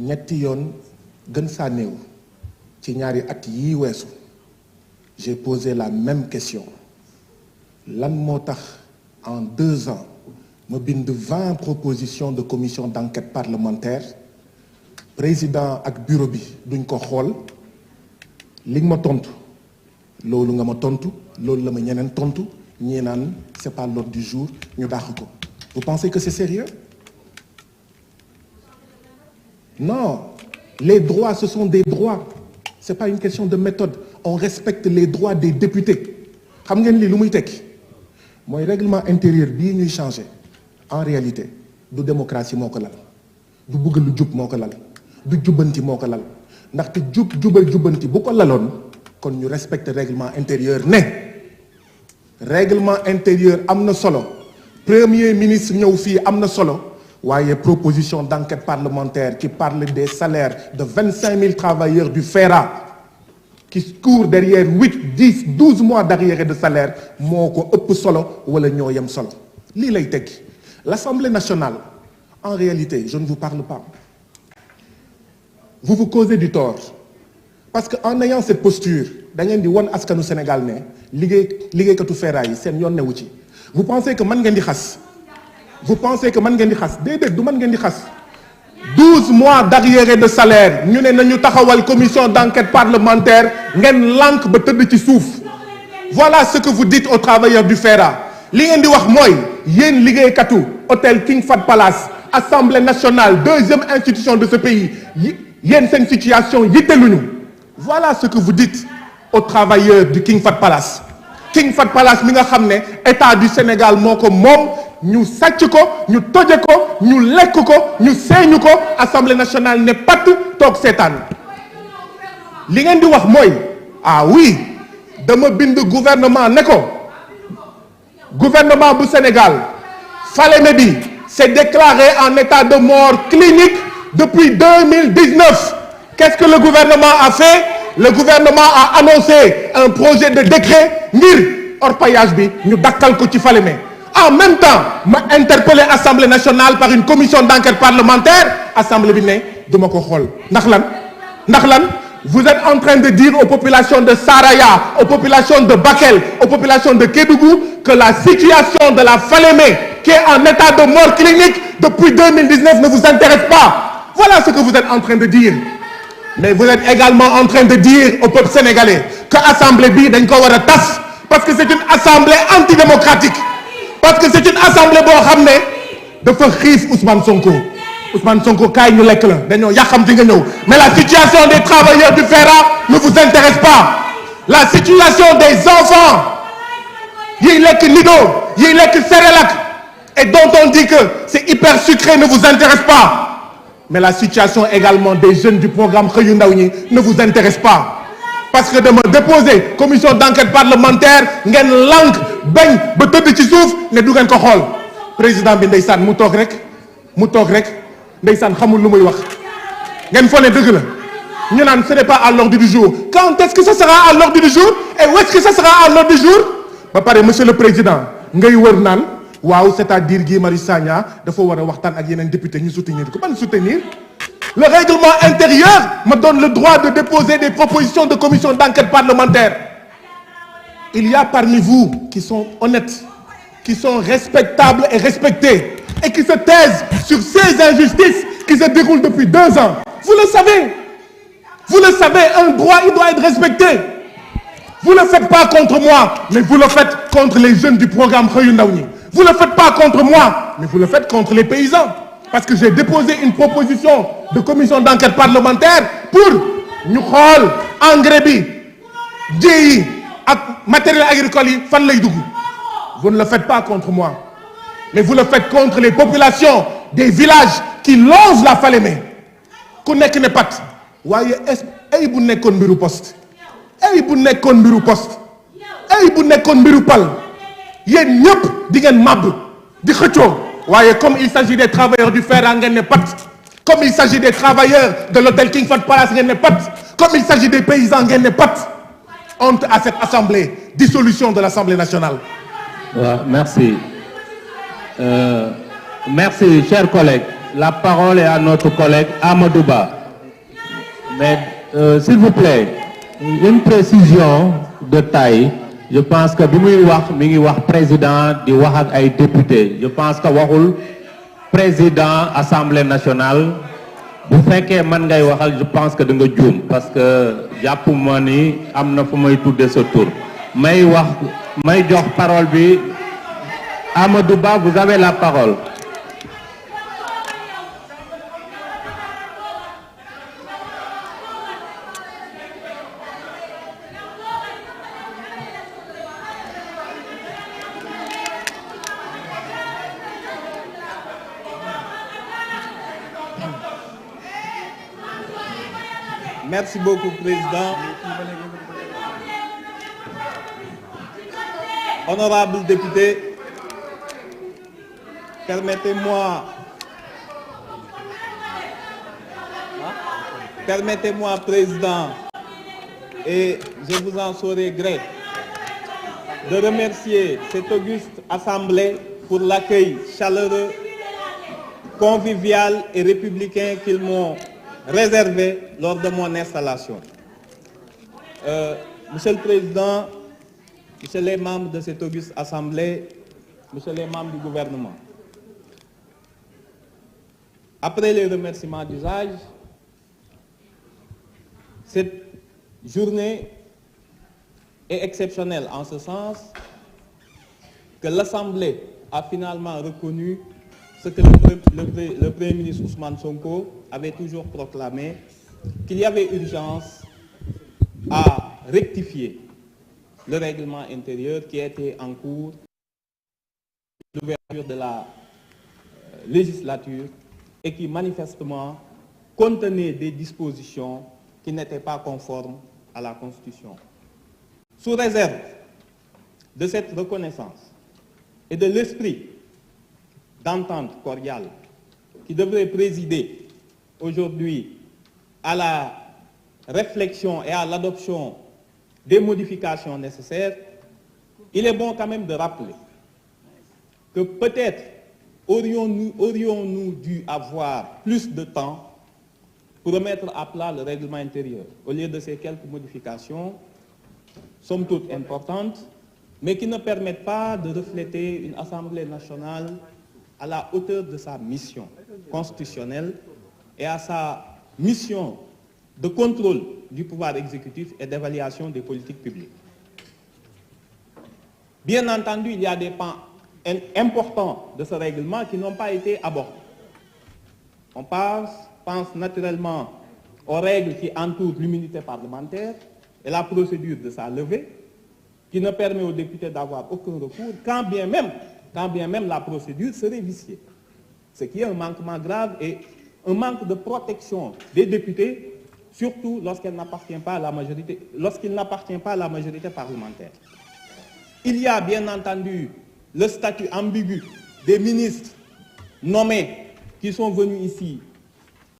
ñetti yoon gën saa néew ci ñaari at yii weesu j'ai posé la même question lan moo tax en 2 ans ma bind 20 propositions de commission d'enquête parlementaire président ak bureau bi duñ ko xool li nga ma tontu loolu nga ma tontu loolu la ma ñeneen tontu ñii naan c'est pas l'ordre du jour ñu dàq ko. Vous pensez que c'est sérieux? Non, les droits ce sont des droits. C'est pas une question de méthode. On respecte les droits des députés. Xam ngeen lii lu muy tekki mooy règlement intérieur bii ñuy changer en réalité du démocratie moo ko lal du bëgg lu jub moo ko lal du jubbanti moo ko lal ndaxte jubal jubbanti bu ko laloon kon ñu respecte règlement intérieur ne règlement intérieur am na solo premier ministre ñëw fii am na solo waaye proposition d'enquête parlementaire qui parle des salaires de 25 000 travailleurs du FERA qui courent derrière 8, 10, 12 mois d'arriérés de salaire moo ko ëpp solo wala ñoo yem solo lii lay tekki l'Assemblée nationale en réalité je ne vous parle pas vous causez du tort parce que en ayant cette posture da ngeen di won askanu Sénégal ne liggéeykatu FERA yi seen yoon newu ci vous pensez que mën ngeen di xas déedéet du mën ngeen di xas 12 mois d'arriérés de salaire ñu ne nañu taxawal commission d'enquête parlementaire ngeen lànk ba tëdd ci suuf voilà ce que vous dites aux travailleurs du FERA li ngeen di wax mooy yéen liggéeykatu hôtel King Fahd Palace Assemblée nationale deuxième institution de ce pays yéen seen situation yitteluñu voilà ce que vous dites aux travailleurs du King Fahd Palace mi nga xam ne état du Sénégal moo ko moom ñu sàcc ko ñu toje ko ñu lekk ko ñu seeñu ko Assemblée nationale ne patt toog seetaan li ngeen di wax mooy ah oui dama bind gouvernement ne ko gouvernement bu Sénégal Falémé bi s'est déclaré en état de mort clinique depuis 2019 qu'est-ce que le gouvernement a fait le gouvernement a annoncé un projet de décret ngir orpaillage bi ñu dakkal ko ci Falémé en même temps ma interpellé Assemblée nationale par une commission d'enquête parlementaire Assemblée bi ne duma ko xool ndax lan vous êtes en train de dire aux populations de Saraya aux populations de Bakel aux populations de Kédougou que la situation de la Falémé qui est en état de mort clinique depuis 2019 ne vous intéresse pas voilà ce que vous êtes en train de dire mais vous êtes également en train de dire au peuple sénégalais que assemblée bi dañ ko war a tas parce que c'est une assemblée antidémocratique parce que c'est une assemblée boo xam ne dafa xiif Ousmane Sonko kaay ñu lekk la dañoo yàqamti nga ñëw mais la situation des travailleurs du FERA ne vous intéresse pas la situation des enfants yiy lekk Nido yiy lekk Cerelac et dont on dit que c'est hyper sucré ne vous intéresse pas mais la situation également des jeunes du programme Xëyu Ndaw ñi ne vous intéresse pas parce que dama déposer commission d'enquête parlementaire ngeen lànk bañ ba tëdd ci suuf ne du ngeen ko xool président bi ndeysaan mu toog rek ndeysaan xamul lu muy wax ngeen fo ne dëgg la ñu naan ce n'est pas à l'ordre du jour quand est-ce que ça sera à l'ordre du jour et où est-ce que ça sera à l'ordre du jour ba pare monsieur le président ngay wër naan waaw c'est-à-dire Guy Marius Sagna dafa war a waxtaan ak yeneen député ñu soutenir ko ban soutenir le règlement intérieur me donne le droit de déposer des propositions de commission d'enquête parlementaire il y a parmi vous qui sont honnêtes qui sont respectables et respectés et qui se taisent sur ces injustices qui se déroulent depuis 2 ans vous le savez un droit il doit être respecté vous le faites pas contre moi mais vous le faites contre les jeunes du programme Xëyu Ndaw ñi vous le faites pas contre moi mais vous le faites contre les paysans parce que j'ai déposé une proposition de commission d'enquête parlementaire pour ñu xool engrais bi ji yi ak matériel agricole yi fan lay dugg vous ne le faites pas contre moi mais vous le faites contre les populations des villages qui longent la Falémé ku nekk ne pat waaye ay bu nekkoon mbiru poste ay bu nekkoon mbiru pal yéen ñëpp di ngeen màbb di xëccoo waaye comme il s'agit des travailleurs du FERA ngeen ne pat comme il s'agit des travailleurs de l'hôtel King Fahd Palace ngeen ne pat comme il s'agit des paysans ngeen ne pat honte à cette assemblée dissolution de l'Assemblée nationale. Merci chers collègues. la parole est à notre collègue Amadouba. Mais s'il vous plaît, une précision de taille. Je pense que bi muy wax mi ngi wax président di wax ak ay député. Je pense que waxul président Assemblée nationale. Bu fekkee man ngay waxal je pense que da nga juum parce que jàppuma ni am na fu may tudde sa tur. May jox parole bi Amadou Ba, vous avez la parole. Merci beaucoup, Président. Honorables députés, permettez-moi, Président, et je vous en saurai gré, de remercier cette auguste Assemblée pour l'accueil chaleureux, convivial et républicain qu'ils m'ont réservé lors de mon installation. Monsieur le Président, Monsieur les membres de cette auguste Assemblée, Monsieur les membres du gouvernement, après les remerciements d'usage, cette journée est exceptionnelle en ce sens que l'Assemblée a finalement reconnu ce que le Premier ministre Ousmane Sonko avait toujours proclamé, qu'il y avait urgence à rectifier le règlement intérieur qui était en cours de l'ouverture de la législature et qui manifestement contenait des dispositions qui n'étaient pas conformes à la Constitution. Sous réserve de cette reconnaissance et de l'esprit d'entente cordiale qui devrait présider aujourd'hui à la réflexion et à l'adoption des modifications nécessaires, il est bon quand même de rappeler que peut-être aurions-nous dû avoir plus de temps pour remettre à plat le règlement intérieur, au lieu de ces quelques modifications, somme toute importantes, mais qui ne permettent pas de refléter une Assemblée nationale à la hauteur de sa mission constitutionnelle et à sa mission de contrôle du pouvoir exécutif et d'évaluation des politiques publiques. Bien entendu, il y a des pans importants de ce règlement qui n'ont pas été abordés. On pense naturellement aux règles qui entourent l'immunité parlementaire et la procédure de sa levée, qui ne permet aux députés d'avoir aucun recours, quand bien même la procédure serait viciée. Ce qui est un manquement grave et un manque de protection des députés, surtout lorsqu'il n'appartient pas à la majorité parlementaire. Il y a bien entendu le statut ambigu des ministres nommés qui sont venus ici